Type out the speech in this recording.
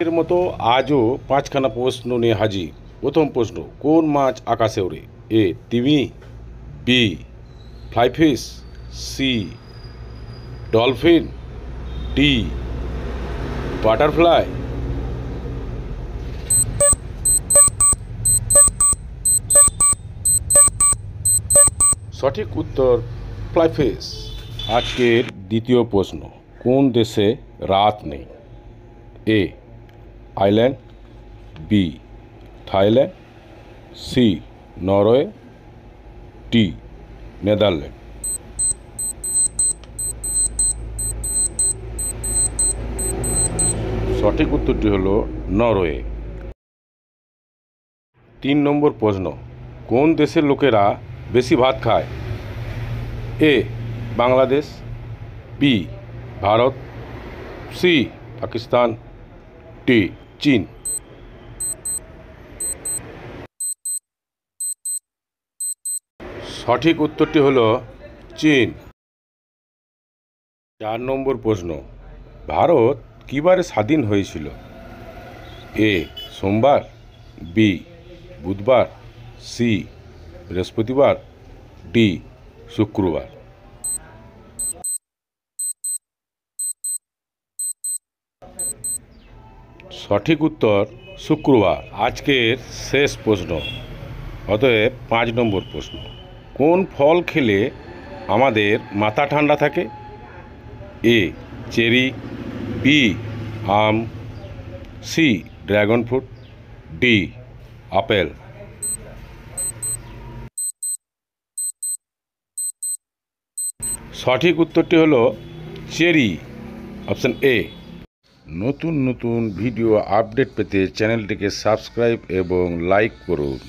এর মতো আজও পাঁচখানা প্রশ্ন নিয়ে হাজির। প্রথম প্রশ্ন, কোন মাছ আকাশে ওড়ে? এ তিমি, B flyfish, C dolphin, D butterfly. সঠিক উত্তর ফ্লাইফিশ। আজকের দ্বিতীয় প্রশ্ন, কোন দেশে রাত নেই? A island, B Thailand, C Norway, D Netherland. সঠিক উত্তরটি হলো নরওয়ে। 3 নম্বর প্রশ্ন, কোন দেশের লোকেরা বেশি ভাত খায়? A Bangladesh, B Bharat, C Pakistan, D চীন। সঠিক উত্তরটি হলো চীন। 4 নম্বর প্রশ্ন, ভারত কী বারে স্বাধীন হয়েছিল? এ সোমবার, বি বুধবার, সি বৃহস্পতিবার, ডি শুক্রবার। সঠিক উত্তর শুক্রবার। আজকের শেষ প্রশ্ন, অতএব 5 নম্বর প্রশ্ন, কোন ফল খেলে আমাদের মাথা ঠান্ডা থাকে? এ চেরি, বি আম, C dragon fruit, D apple. সঠিক উত্তরটি হলো চেরি, অপশন এ। নতুন নতুন ভিডিও আপডেট পেতে চ্যানেলটিকে সাবস্ক্রাইব এবং লাইক করুন।